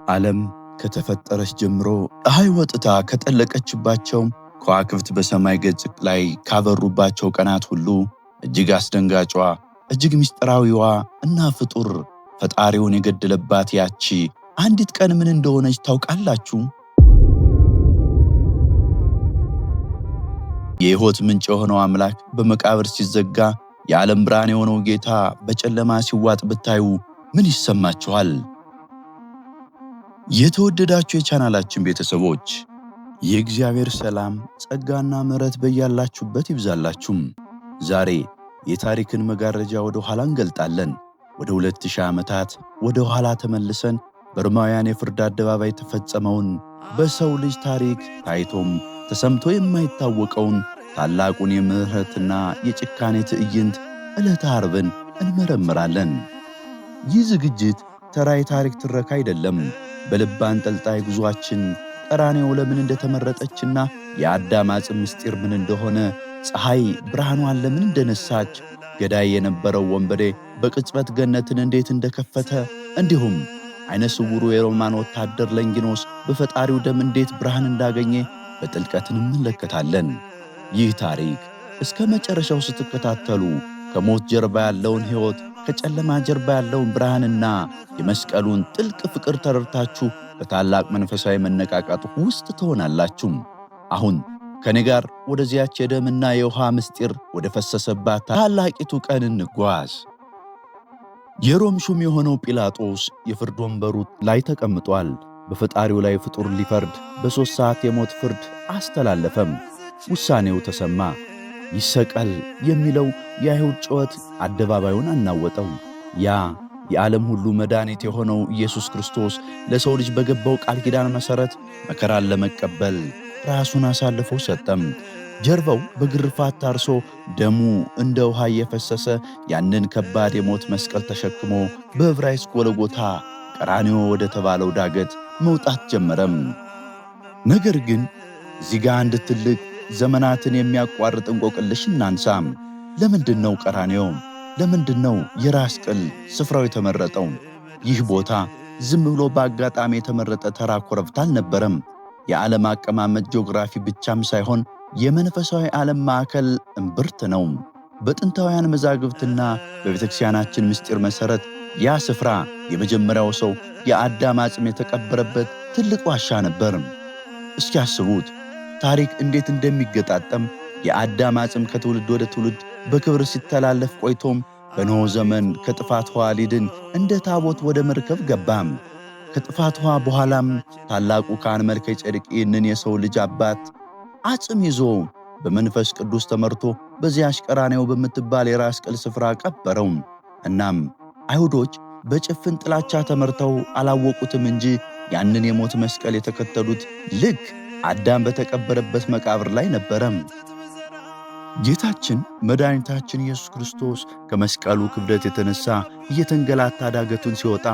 ዓለም ከተፈጠረች ጀምሮ ፀሐይ ወጥታ ከጠለቀችባቸው ከዋክብት በሰማይ ገጽ ላይ ካበሩባቸው ቀናት ሁሉ እጅግ አስደንጋጯ እጅግ ምስጢራዊዋ እና ፍጡር ፈጣሪውን የገደለባት ያቺ አንዲት ቀን ምን እንደሆነች ታውቃላችሁ? የሕይወት ምንጭ የሆነው አምላክ በመቃብር ሲዘጋ የዓለም ብርሃን የሆነው ጌታ በጨለማ ሲዋጥ ብታዩ ምን ይሰማችኋል? የተወደዳችሁ የቻናላችን ቤተሰቦች የእግዚአብሔር ሰላም ጸጋና ምሕረት በያላችሁበት ይብዛላችሁ። ዛሬ የታሪክን መጋረጃ ወደ ኋላ እንገልጣለን። ወደ 2000 ዓመታት ወደ ኋላ ተመልሰን በሮማውያን የፍርድ አደባባይ ተፈጸመውን በሰው ልጅ ታሪክ ታይቶም ተሰምቶ የማይታወቀውን ታላቁን የምሕረትና የጭካኔ ትዕይንት ዕለተ ዓርብን እንመረምራለን። ይህ ዝግጅት ተራ የታሪክ ትረካ አይደለም። በልብ አንጠልጣይ ጉዟችን ቀራንዮ ለምን እንደተመረጠችና የአዳም ዓጽም ምስጢር ምን እንደሆነ፣ ፀሐይ ብርሃኗን ለምን እንደነሳች፣ ገዳይ የነበረው ወንበዴ በቅጽበት ገነትን እንዴት እንደከፈተ፣ እንዲሁም አይነ ስውሩ የሮማን ወታደር ለንጊኖስ በፈጣሪው ደም እንዴት ብርሃን እንዳገኘ በጥልቀት እንመለከታለን። ይህ ታሪክ እስከ መጨረሻው ስትከታተሉ ከሞት ጀርባ ያለውን ሕይወት፣ ከጨለማ ጀርባ ያለውን ብርሃንና የመስቀሉን ጥልቅ ፍቅር ተረድታችሁ በታላቅ መንፈሳዊ መነቃቃት ውስጥ ትሆናላችሁ። አሁን ከኔ ጋር ወደዚያች የደምና የውሃ ምስጢር ወደ ፈሰሰባት ታላቂቱ ቀን እንጓዝ። የሮም ሹም የሆነው ጲላጦስ የፍርድ ወንበሩ ላይ ተቀምጧል። በፈጣሪው ላይ ፍጡር ሊፈርድ በ3 ሰዓት የሞት ፍርድ አስተላለፈም። ውሳኔው ተሰማ። ይሰቀል የሚለው የአይሁድ ጩኸት አደባባዩን አናወጠው። ያ የዓለም ሁሉ መድኃኒት የሆነው ኢየሱስ ክርስቶስ ለሰው ልጅ በገባው ቃል ኪዳን መሠረት መከራን ለመቀበል ራሱን አሳልፎ ሰጠም። ጀርባው በግርፋት ታርሶ ደሙ እንደ ውሃ እየፈሰሰ ያንን ከባድ የሞት መስቀል ተሸክሞ በዕብራይስጥ ጎልጎታ ቀራንዮ ወደ ተባለው ዳገት መውጣት ጀመረም። ነገር ግን እዚህ ጋር አንድ ትልቅ ዘመናትን የሚያቋርጥ እንቆቅልሽ እናንሳም። ለምንድነው ቀራንዮ? ለምንድነው የራስ ቅል ስፍራው የተመረጠው? ይህ ቦታ ዝም ብሎ በአጋጣሚ የተመረጠ ተራ ኮረብታ አልነበረም። የዓለም አቀማመጥ ጂኦግራፊ ብቻም ሳይሆን የመንፈሳዊ ዓለም ማዕከል እምብርት ነው። በጥንታውያን መዛግብትና በቤተክርስቲያናችን ምስጢር መሠረት ያ ስፍራ የመጀመሪያው ሰው የአዳም ዓጽም የተቀበረበት ትልቅ ዋሻ ነበር። እስኪ አስቡት ታሪክ እንዴት እንደሚገጣጠም። የአዳም ዓጽም ከትውልድ ወደ ትውልድ በክብር ሲተላለፍ ቆይቶም በኖኅ ዘመን ከጥፋት ውኃ ሊድን እንደ ታቦት ወደ መርከብ ገባም። ከጥፋት ውኃ በኋላም ታላቁ ካህን መልከ ጼዴቅ ይህንን የሰው ልጅ አባት ዓጽም ይዞ በመንፈስ ቅዱስ ተመርቶ በዚያች ቀራንዮ በምትባል የራስ ቅል ስፍራ ቀበረው። እናም አይሁዶች በጭፍን ጥላቻ ተመርተው አላወቁትም እንጂ ያንን የሞት መስቀል የተከተሉት ልክ አዳም በተቀበረበት መቃብር ላይ ነበረም። ጌታችን መድኃኒታችን ኢየሱስ ክርስቶስ ከመስቀሉ ክብደት የተነሳ እየተንገላታ ዳገቱን ሲወጣ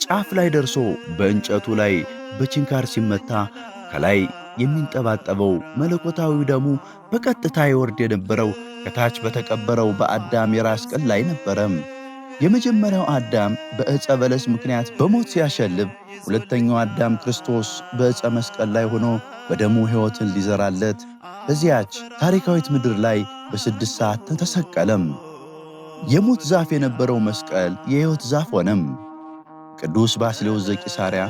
ጫፍ ላይ ደርሶ በእንጨቱ ላይ በችንካር ሲመታ ከላይ የሚንጠባጠበው መለኮታዊ ደሙ በቀጥታ ይወርድ የነበረው ከታች በተቀበረው በአዳም የራስ ቅል ላይ ነበረም። የመጀመሪያው አዳም በዕፀ በለስ ምክንያት በሞት ሲያሸልብ፣ ሁለተኛው አዳም ክርስቶስ በዕፀ መስቀል ላይ ሆኖ በደሙ ሕይወትን ሊዘራለት በዚያች ታሪካዊት ምድር ላይ በ6 ሰዓት ተሰቀለም። የሞት ዛፍ የነበረው መስቀል የሕይወት ዛፍ ሆነም። ቅዱስ ባስልዮስ ዘቂሳርያ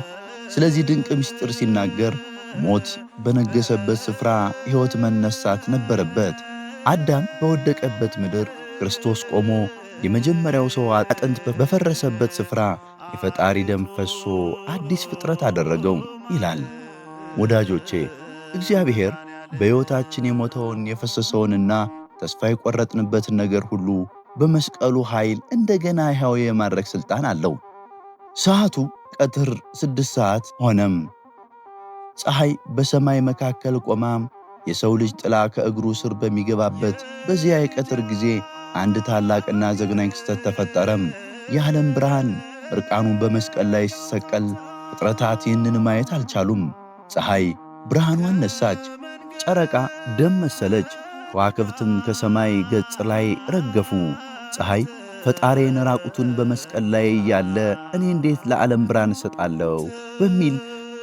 ስለዚህ ድንቅ ምስጢር ሲናገር ሞት በነገሰበት ስፍራ ሕይወት መነሳት ነበረበት። አዳም በወደቀበት ምድር ክርስቶስ ቆሞ የመጀመሪያው ሰው አጥንት በፈረሰበት ስፍራ የፈጣሪ ደም ፈሶ አዲስ ፍጥረት አደረገው ይላል። ወዳጆቼ እግዚአብሔር በሕይወታችን የሞተውን የፈሰሰውንና ተስፋ የቆረጥንበትን ነገር ሁሉ በመስቀሉ ኃይል እንደገና ሕያው የማድረግ ሥልጣን አለው። ሰዓቱ ቀትር 6 ሰዓት ሆነም። ፀሐይ በሰማይ መካከል ቆማ የሰው ልጅ ጥላ ከእግሩ ስር በሚገባበት በዚያ የቀትር ጊዜ አንድ ታላቅና ዘግናኝ ክስተት ተፈጠረም። የዓለም ብርሃን እርቃኑን በመስቀል ላይ ሲሰቀል ፍጥረታት ይህንን ማየት አልቻሉም። ፀሐይ ብርሃኗን ነሳች፣ ጨረቃ ደም መሰለች፣ ከዋክብትም ከሰማይ ገጽ ላይ ረገፉ። ፀሐይ ፈጣሪን ራቁቱን በመስቀል ላይ ያለ እኔ እንዴት ለዓለም ብርሃን እሰጣለሁ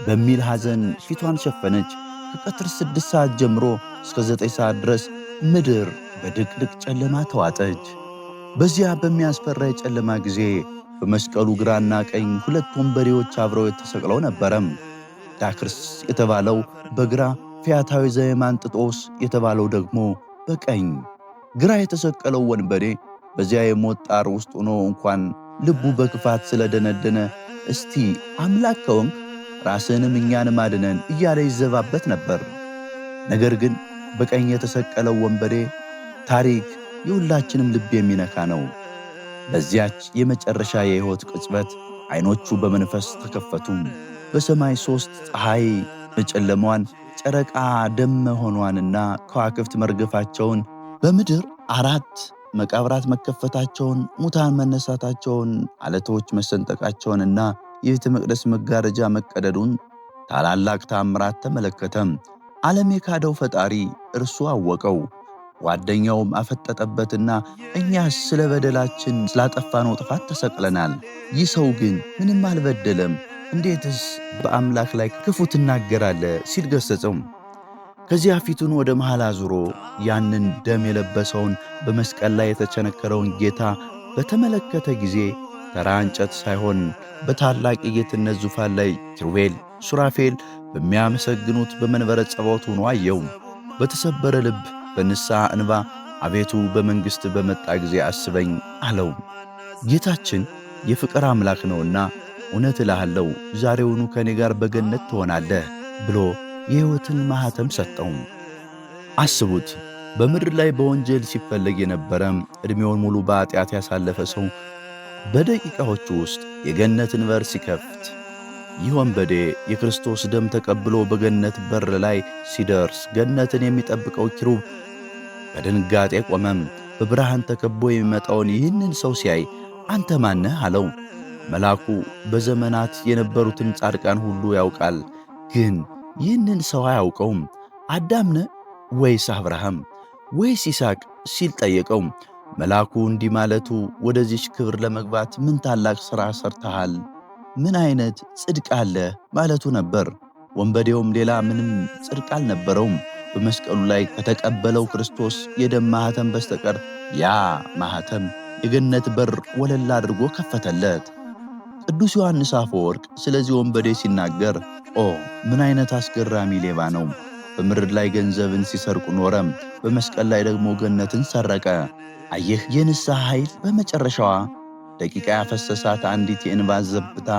በሚል ሐዘን ፊቷን ሸፈነች። ከቀትር 6 ሰዓት ጀምሮ እስከ 9 ሰዓት ድረስ ምድር በድቅድቅ ጨለማ ተዋጠች። በዚያ በሚያስፈራ የጨለማ ጊዜ በመስቀሉ ግራና ቀኝ 2 ወንበዴዎች አብረው ተሰቅለው ነበረም። ዳክርስ የተባለው በግራ፣ ፈያታዊ ዘየማንጥጦስ የተባለው ደግሞ በቀኝ። ግራ የተሰቀለው ወንበዴ በዚያ የሞት ጣር ውስጥ ሆኖ እንኳን ልቡ በክፋት ስለደነደነ እስቲ አምላክ ከሆንክ ራስንም እኛንም አድነን እያለ ይዘባበት ነበር። ነገር ግን በቀኝ የተሰቀለው ወንበዴ ታሪክ የሁላችንም ልብ የሚነካ ነው። በዚያች የመጨረሻ የሕይወት ቅጽበት ዓይኖቹ በመንፈስ ተከፈቱ። በሰማይ 3 ፀሐይ መጨለሟን፣ ጨረቃ ደም መሆኗንና ከዋክብት መርገፋቸውን፣ በምድር 4 መቃብራት መከፈታቸውን፣ ሙታን መነሳታቸውን፣ ዓለቶች መሰንጠቃቸውንና የቤተ መቅደስ መጋረጃ መቀደዱን ታላላቅ ተአምራት ተመለከተም። ዓለም የካደው ፈጣሪ እርሱ አወቀው። ጓደኛውም አፈጠጠበትና እኛስ ስለ በደላችን ስላጠፋነው ጥፋት ተሰቅለናል። ይህ ሰው ግን ምንም አልበደለም፣ እንዴትስ በአምላክ ላይ ክፉ ትናገራለህ ሲል ገሰጸው። ከዚያ ፊቱን ወደ መሃል አዙሮ ያንን ደም የለበሰውን በመስቀል ላይ የተቸነከረውን ጌታ በተመለከተ ጊዜ ተራ እንጨት ሳይሆን በታላቅ የጌትነት ዙፋን ላይ ኪሩቤል፣ ሱራፌል በሚያመሰግኑት በመንበረ ጸባዖት ሆኖ አየው። በተሰበረ ልብ በንስሐ እንባ አቤቱ በመንግሥት በመጣ ጊዜ አስበኝ አለው። ጌታችን የፍቅር አምላክ ነውና እውነት እልሃለሁ ዛሬውኑ ከእኔ ጋር በገነት ትሆናለህ ብሎ የሕይወትን ማኅተም ሰጠው። አስቡት፣ በምድር ላይ በወንጀል ሲፈለግ የነበረ ዕድሜውን ሙሉ በኃጢአት ያሳለፈ ሰው በደቂቃዎቹ ውስጥ የገነትን በር ሲከፍት፣ ይህ ወንበዴ የክርስቶስ ደም ተቀብሎ በገነት በር ላይ ሲደርስ ገነትን የሚጠብቀው ኪሩብ በድንጋጤ ቆመም። በብርሃን ተከቦ የሚመጣውን ይህንን ሰው ሲያይ አንተ ማነህ አለው። መልአኩ በዘመናት የነበሩትን ጻድቃን ሁሉ ያውቃል፣ ግን ይህንን ሰው አያውቀውም። አዳም ነህ ወይስ አብርሃም ወይስ ይስሐቅ ሲል ጠየቀው። መልአኩ እንዲህ ማለቱ ወደዚች ክብር ለመግባት ምን ታላቅ ሥራ ሰርተሃል፣ ምን አይነት ጽድቅ አለ ማለቱ ነበር። ወንበዴውም ሌላ ምንም ጽድቅ አልነበረውም። በመስቀሉ ላይ ከተቀበለው ክርስቶስ የደም ማኅተም በስተቀር ያ ማኅተም የገነት በር ወለል አድርጎ ከፈተለት። ቅዱስ ዮሐንስ አፈወርቅ ስለዚህ ወንበዴ ሲናገር ምን አይነት አስገራሚ ሌባ ነው! በምድር ላይ ገንዘብን ሲሰርቁ ኖረም፣ በመስቀል ላይ ደግሞ ገነትን ሰረቀ። አየህ፣ የንስሐ ኃይል በመጨረሻዋ ደቂቃ ያፈሰሳት አንዲት የእንባ ዘብታ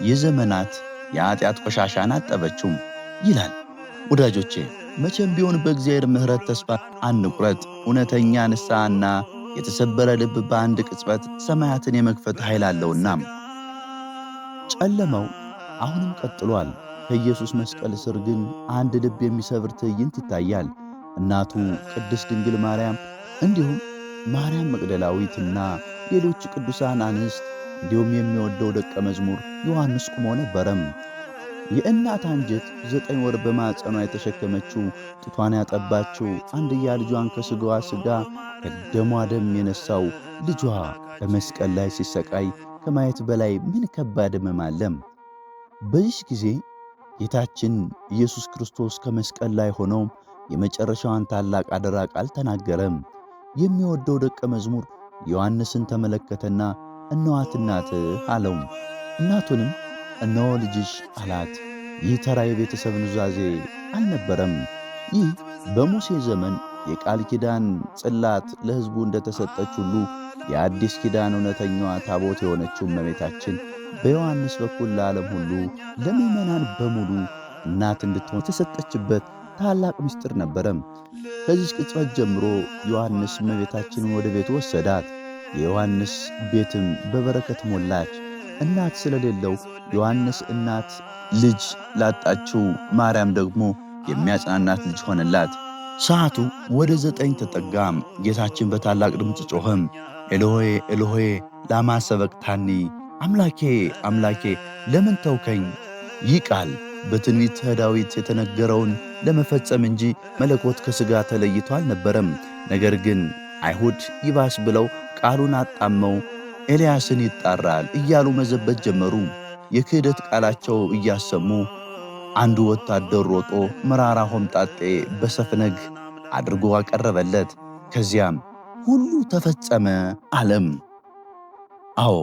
የዘመናት የኃጢአት ቆሻሻን አጠበችው ይላል። ወዳጆቼ መቼም ቢሆን በእግዚአብሔር ምሕረት ተስፋ አንቁረጥ። እውነተኛ ንስሐና የተሰበረ ልብ በአንድ ቅጽበት ሰማያትን የመክፈት ኃይል አለውና። ጨለማው አሁንም ቀጥሏል። ከኢየሱስ መስቀል ስር ግን አንድ ልብ የሚሰብር ትዕይንት ይታያል። እናቱ ቅድስት ድንግል ማርያም እንዲሁም ማርያም መቅደላዊትና ሌሎች ቅዱሳን አንስት እንዲሁም የሚወደው ደቀ መዝሙር ዮሐንስ ቆሞ ነበረም። የእናት አንጀት 9 ወር በማዕፀኗ የተሸከመችው ጡቷን ያጠባችው አንድያ ልጇን ከሥጋዋ ሥጋ ከደሟ ደም የነሳው ልጇ በመስቀል ላይ ሲሰቃይ ከማየት በላይ ምን ከባድ ሕመም አለም! በዚህ ጊዜ ጌታችን ኢየሱስ ክርስቶስ ከመስቀል ላይ ሆኖ የመጨረሻዋን ታላቅ አደራ ቃል ተናገረም። የሚወደው ደቀ መዝሙር ዮሐንስን ተመለከተና እነኋት እናትህ አለው። እናቱንም እነሆ ልጅሽ አላት። ይህ ተራ የቤተሰብ ኑዛዜ አልነበረም። ይህ በሙሴ ዘመን የቃል ኪዳን ጽላት ለሕዝቡ እንደተሰጠች ሁሉ የአዲስ ኪዳን እውነተኛዋ ታቦት የሆነችው እመቤታችን በዮሐንስ በኩል ለዓለም ሁሉ ለምዕመናን በሙሉ እናት እንድትሆን የተሰጠችበት ታላቅ ምስጢር ነበረም። ከዚህ ቅጽበት ጀምሮ ዮሐንስ እመቤታችንን ወደ ቤቱ ወሰዳት። የዮሐንስ ቤትም በበረከት ሞላች። እናት ስለሌለው ዮሐንስ እናት ልጅ ላጣችው ማርያም ደግሞ የሚያጽናናት ልጅ ሆነላት። ሰዓቱ ወደ 9 ተጠጋም። ጌታችን በታላቅ ድምፅ ጮኸም፣ ኤሎሄ ኤሎሄ ላማ ሰበቅታኒ፣ አምላኬ አምላኬ ለምን ተውከኝ። ይህ ቃል በትንቢተ ዳዊት የተነገረውን ለመፈጸም እንጂ መለኮት ከሥጋ ተለይቶ አልነበረም። ነገር ግን አይሁድ ይባስ ብለው ቃሉን አጣመው ኤልያስን ይጣራል እያሉ መዘበት ጀመሩ። የክህደት ቃላቸው እያሰሙ አንዱ ወታደር ሮጦ መራራ ሆምጣጤ በሰፍነግ አድርጎ አቀረበለት። ከዚያም ሁሉ ተፈጸመ አለም። አዎ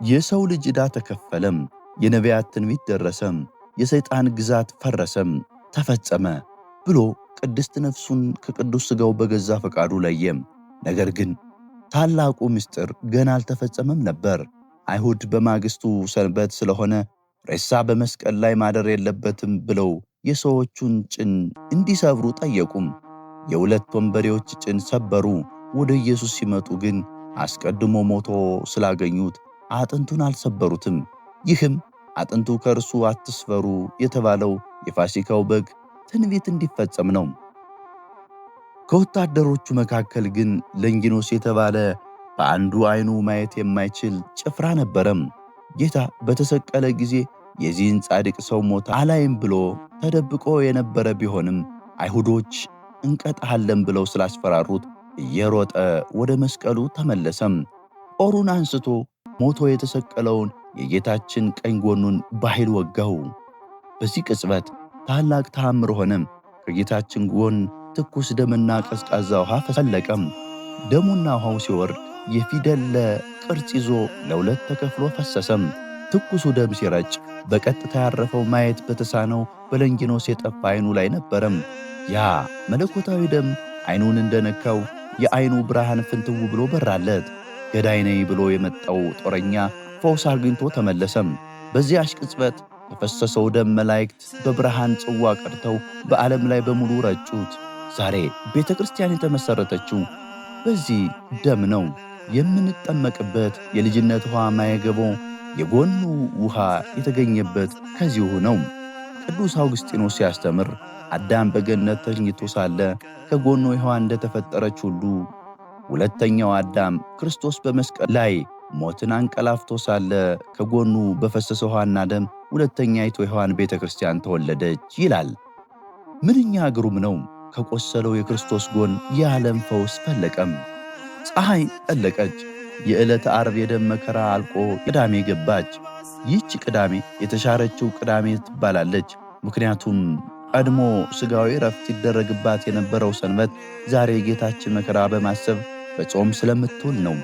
የሰው ልጅ ዕዳ ተከፈለም፣ የነቢያት ትንቢት ደረሰም፣ የሰይጣን ግዛት ፈረሰም፣ ተፈጸመ ብሎ ቅድስት ነፍሱን ከቅዱስ ሥጋው በገዛ ፈቃዱ ለየም። ነገር ግን ታላቁ ምስጢር ገና አልተፈጸመም ነበር። አይሁድ በማግስቱ ሰንበት ስለሆነ ሬሳ በመስቀል ላይ ማደር የለበትም ብለው የሰዎቹን ጭን እንዲሰብሩ ጠየቁም። የሁለት ወንበዴዎች ጭን ሰበሩ። ወደ ኢየሱስ ሲመጡ ግን አስቀድሞ ሞቶ ስላገኙት አጥንቱን አልሰበሩትም። ይህም አጥንቱ ከእርሱ አትስፈሩ የተባለው የፋሲካው በግ ትንቢት እንዲፈጸም ነው። ከወታደሮቹ መካከል ግን ለንጊኖስ የተባለ በአንዱ ዓይኑ ማየት የማይችል ጭፍራ ነበረም። ጌታ በተሰቀለ ጊዜ የዚህን ጻድቅ ሰው ሞት አላይም ብሎ ተደብቆ የነበረ ቢሆንም አይሁዶች እንቀጣለን ብለው ስላስፈራሩት እየሮጠ ወደ መስቀሉ ተመለሰም። ጦሩን አንስቶ ሞቶ የተሰቀለውን የጌታችን ቀኝ ጎኑን በኃይል ወጋው። በዚህ ቅጽበት ታላቅ ተአምር ሆነም። ከጌታችን ጎን ትኩስ ደምና ቀዝቃዛ ውሃ ፈለቀም። ደሙና ውሃው ሲወርድ የፊደል ቅርጽ ይዞ ለሁለት ተከፍሎ ፈሰሰም። ትኩሱ ደም ሲረጭ በቀጥታ ያረፈው ማየት በተሳነው በለንጊኖስ የጠፋ ዓይኑ ላይ ነበረም። ያ መለኮታዊ ደም ዓይኑን እንደነካው የዓይኑ ብርሃን ፍንትው ብሎ በራለት። ገዳይ ነኝ ብሎ የመጣው ጦረኛ ፈውስ አግኝቶ ተመለሰም። በዚያች ቅጽበት የፈሰሰው ደም መላእክት በብርሃን ጽዋ ቀድተው በዓለም ላይ በሙሉ ረጩት። ዛሬ ቤተ ክርስቲያን የተመሠረተችው በዚህ ደም ነው። የምንጠመቅበት የልጅነት ውሃ ማየገቦ የጎኑ ውሃ የተገኘበት ከዚሁ ነው። ቅዱስ አውግስጢኖስ ሲያስተምር አዳም በገነት ተኝቶ ሳለ ከጎኑ ሔዋን እንደተፈጠረች ሁሉ ሁለተኛው አዳም ክርስቶስ በመስቀል ላይ ሞትን አንቀላፍቶ ሳለ ከጎኑ በፈሰሰ ውሃና ደም ሁለተኛይቱ ሔዋን ቤተ ክርስቲያን ተወለደች ይላል። ምንኛ ግሩም ነው! ከቆሰለው የክርስቶስ ጎን የዓለም ፈውስ ፈለቀም። ፀሐይ ጠለቀች። የዕለተ ዓርብ የደም መከራ አልቆ ቅዳሜ ገባች። ይህች ቅዳሜ የተሻረችው ቅዳሜ ትባላለች። ምክንያቱም ቀድሞ ሥጋዊ ረፍት ይደረግባት የነበረው ሰንበት ዛሬ የጌታችን መከራ በማሰብ በጾም ስለምትውል ነው።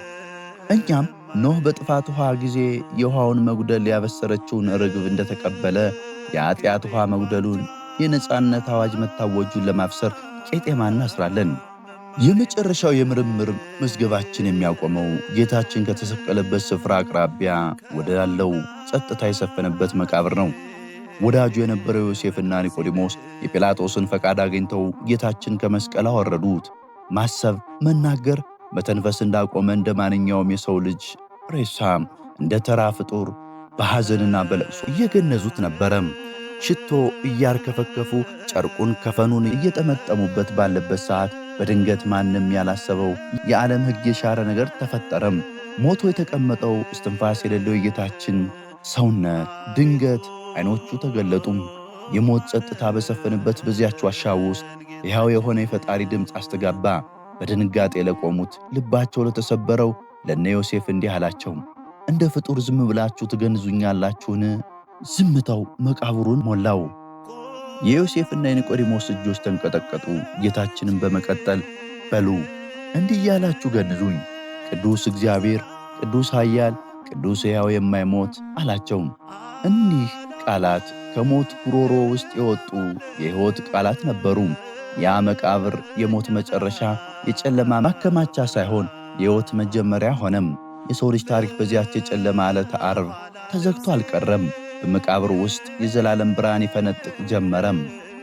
እኛም ኖህ በጥፋት ውሃ ጊዜ የውሃውን መጉደል ያበሰረችውን ርግብ እንደተቀበለ የኃጢአት ውሃ መጉደሉን የነጻነት አዋጅ መታወጁን ለማብሰር ቄጤማ እናስራለን። የመጨረሻው የምርምር መዝገባችን የሚያቆመው ጌታችን ከተሰቀለበት ስፍራ አቅራቢያ ወዳለው ጸጥታ የሰፈነበት መቃብር ነው። ወዳጁ የነበረው ዮሴፍና ኒቆዲሞስ የጲላጦስን ፈቃድ አግኝተው ጌታችን ከመስቀል አወረዱት። ማሰብ፣ መናገር፣ መተንፈስ እንዳቆመ እንደ ማንኛውም የሰው ልጅ ሬሳም እንደ ተራ ፍጡር በሐዘንና በለቅሶ እየገነዙት ነበረም። ሽቶ እያርከፈከፉ ጨርቁን ከፈኑን እየጠመጠሙበት ባለበት ሰዓት በድንገት ማንም ያላሰበው የዓለም ሕግ የሻረ ነገር ተፈጠረም። ሞቶ የተቀመጠው እስትንፋስ የሌለው የጌታችን ሰውነት ድንገት ዓይኖቹ ተገለጡም። የሞት ጸጥታ በሰፈነበት በዚያች ዋሻ ውስጥ ሕያው የሆነ የፈጣሪ ድምፅ አስተጋባ። በድንጋጤ ለቆሙት ልባቸው ለተሰበረው ለነ ዮሴፍ እንዲህ አላቸው፣ እንደ ፍጡር ዝም ብላችሁ ትገንዙኛላችሁን? ዝምታው መቃብሩን ሞላው። የዮሴፍና የኒቆዲሞስ እጆች ተንቀጠቀጡ። ጌታችንም በመቀጠል በሉ እንዲህ እያላችሁ ገንዙኝ፣ ቅዱስ እግዚአብሔር፣ ቅዱስ ኃያል፣ ቅዱስ ሕያው የማይሞት አላቸው። እኒህ ቃላት ከሞት ጉሮሮ ውስጥ የወጡ የሕይወት ቃላት ነበሩ። ያ መቃብር የሞት መጨረሻ፣ የጨለማ ማከማቻ ሳይሆን የሕይወት መጀመሪያ ሆነም። የሰው ልጅ ታሪክ በዚያች የጨለማ ዕለተ ዓርብ ተዘግቶ አልቀረም። በመቃብር ውስጥ የዘላለም ብርሃን ይፈነጥቅ ጀመረም።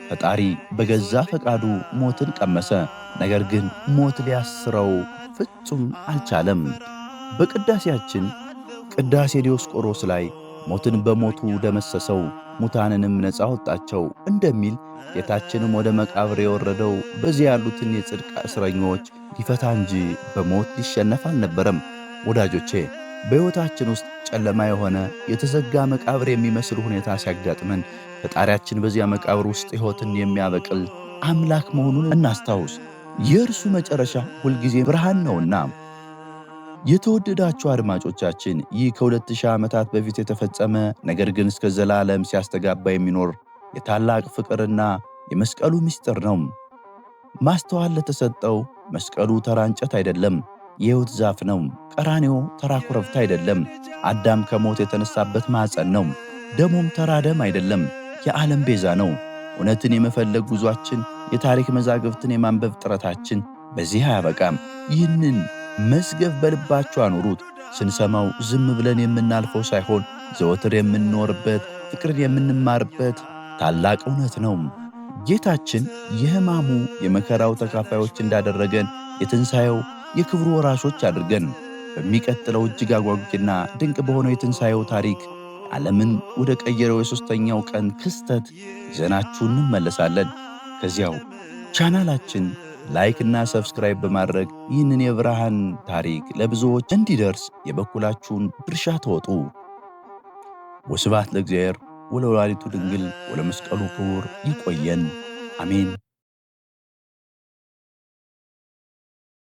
ፈጣሪ በገዛ ፈቃዱ ሞትን ቀመሰ። ነገር ግን ሞት ሊያስረው ፍጹም አልቻለም። በቅዳሴያችን ቅዳሴ ዲዮስቆሮስ ላይ ሞትን በሞቱ ደመሰሰው ሙታንንም ነፃ ወጣቸው እንደሚል ጌታችንም ወደ መቃብር የወረደው በዚያ ያሉትን የጽድቅ እስረኞች ሊፈታ እንጂ በሞት ሊሸነፍ አልነበረም። ወዳጆቼ በሕይወታችን ውስጥ ጨለማ የሆነ የተዘጋ መቃብር የሚመስል ሁኔታ ሲያጋጥመን ፈጣሪያችን በዚያ መቃብር ውስጥ ሕይወትን የሚያበቅል አምላክ መሆኑን እናስታውስ። የእርሱ መጨረሻ ሁልጊዜ ብርሃን ነውና። የተወደዳችሁ አድማጮቻችን ይህ ከ2000 ዓመታት በፊት የተፈጸመ ነገር ግን እስከ ዘላለም ሲያስተጋባ የሚኖር የታላቅ ፍቅርና የመስቀሉ ምስጢር ነው። ማስተዋል ለተሰጠው መስቀሉ ተራ እንጨት አይደለም፣ የሕይወት ዛፍ ነው። ቀራንዮ ተራ ኮረብታ አይደለም፣ አዳም ከሞት የተነሳበት ማዕፀን ነው። ደሙም ተራ ደም አይደለም፣ የዓለም ቤዛ ነው። እውነትን የመፈለግ ጉዟችን፣ የታሪክ መዛግብትን የማንበብ ጥረታችን በዚህ አያበቃም። ይህንን መዝገብ በልባችሁ አኑሩት። ስንሰማው ዝም ብለን የምናልፈው ሳይሆን ዘወትር የምንኖርበት፣ ፍቅርን የምንማርበት ታላቅ እውነት ነው። ጌታችን የሕማሙ የመከራው ተካፋዮች እንዳደረገን የትንሣኤው የክብሩ ወራሾች አድርገን በሚቀጥለው እጅግ አጓጊና ድንቅ በሆነው የትንሣኤው ታሪክ ዓለምን ወደ ቀየረው የሦስተኛው ቀን ክስተት ይዘናችሁ እንመለሳለን። ከዚያው ቻናላችን ላይክ እና ሰብስክራይብ በማድረግ ይህንን የብርሃን ታሪክ ለብዙዎች እንዲደርስ የበኩላችሁን ድርሻ ተወጡ። ወስብሐት ለእግዚአብሔር ወለወላዲቱ ድንግል ወለመስቀሉ ክቡር። ይቆየን። አሜን።